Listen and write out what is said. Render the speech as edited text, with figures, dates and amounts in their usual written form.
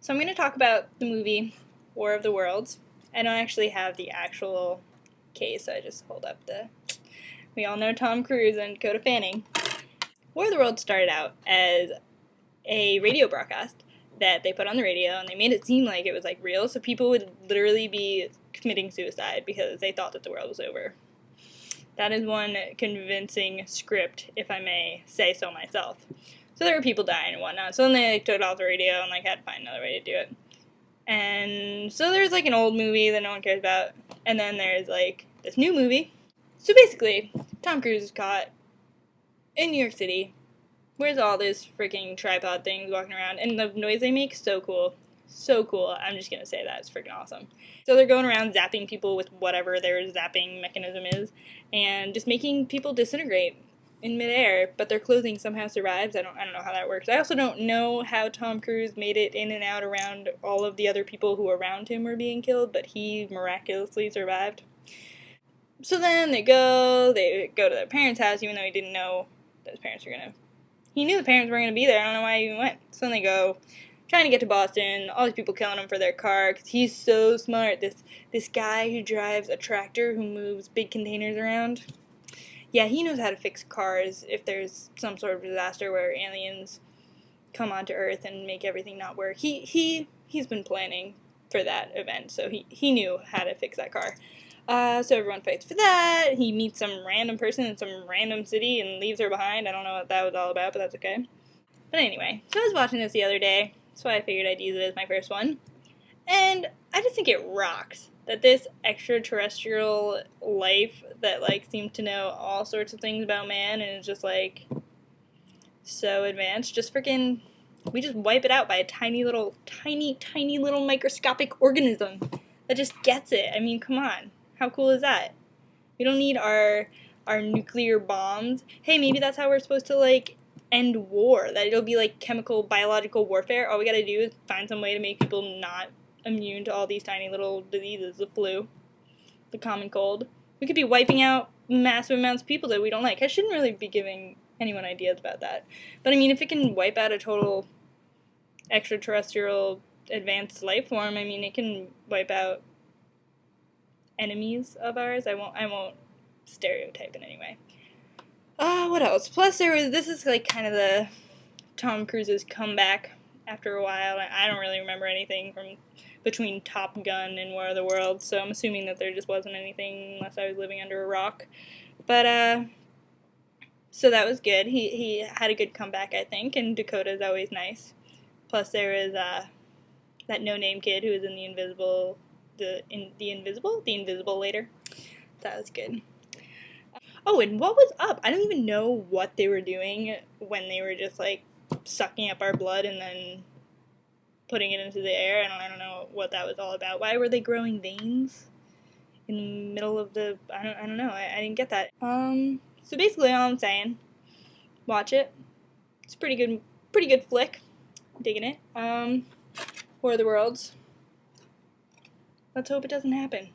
So I'm going to talk about the movie War of the Worlds. I don't actually have the actual case, so I just hold up the... We all know Tom Cruise and Dakota Fanning. War of the Worlds started out as a radio broadcast that they put on the radio, and they made it seem like it was like real, so people would literally be committing suicide because they thought that the world was over. That is one convincing script, if I may say so myself. So there were people dying and whatnot, so then they took it off the radio and had to find another way to do it. And so there's an old movie that no one cares about, and then there's this new movie. So basically, Tom Cruise is caught in New York City. Where's all this freaking tripod things walking around, and the noise they make, so cool. So cool. I'm just gonna say that. It's freaking awesome. So they're going around zapping people with whatever their zapping mechanism is, and just making people disintegrate in midair, but their clothing somehow survives. I don't know how that works. I also don't know how Tom Cruise made it in and out around all of the other people who around him were being killed, but he miraculously survived. So then they go to their parents' house, even though he didn't know that his parents were gonna... He knew the parents weren't gonna be there. I don't know why he even went. So then they go, trying to get to Boston, all these people killing him for their car, because he's so smart. This guy who drives a tractor who moves big containers around, yeah, he knows how to fix cars if there's some sort of disaster where aliens come onto Earth and make everything not work. He's been planning for that event, so he knew how to fix that car. So everyone fights for that. He meets some random person in some random city and leaves her behind. I don't know what that was all about, but that's okay. But anyway, so I was watching this the other day, so I figured I'd use it as my first one. And I just think it rocks that this extraterrestrial life that seemed to know all sorts of things about man and is just so advanced, just freaking, we just wipe it out by a tiny little microscopic organism that just gets it. I mean, come on. How cool is that? We don't need our nuclear bombs. Hey, maybe that's how we're supposed to end war. That it'll be chemical, biological warfare. All we gotta do is find some way to make people not immune to all these tiny little diseases, the flu, the common cold. We could be wiping out massive amounts of people that we don't like. I shouldn't really be giving anyone ideas about that. But I mean, if it can wipe out a total extraterrestrial advanced life form, I mean, it can wipe out enemies of ours. I won't stereotype in any way. What else? Plus, this is kind of the Tom Cruise's comeback after a while. I don't really remember anything from between Top Gun and War of the Worlds, so I'm assuming that there just wasn't anything unless I was living under a rock. But, so that was good. He had a good comeback, I think, and Dakota's always nice. Plus, there was, that no-name kid who was in The Invisible later. That was good. Oh, and what was up? I don't even know what they were doing when they were just, sucking up our blood and then putting it into the air. I don't know what that was all about. Why were they growing veins in the middle of the... I don't know. I didn't get that. So basically all I'm saying, watch it. It's a pretty good flick. I'm digging it. War of the Worlds. Let's hope it doesn't happen.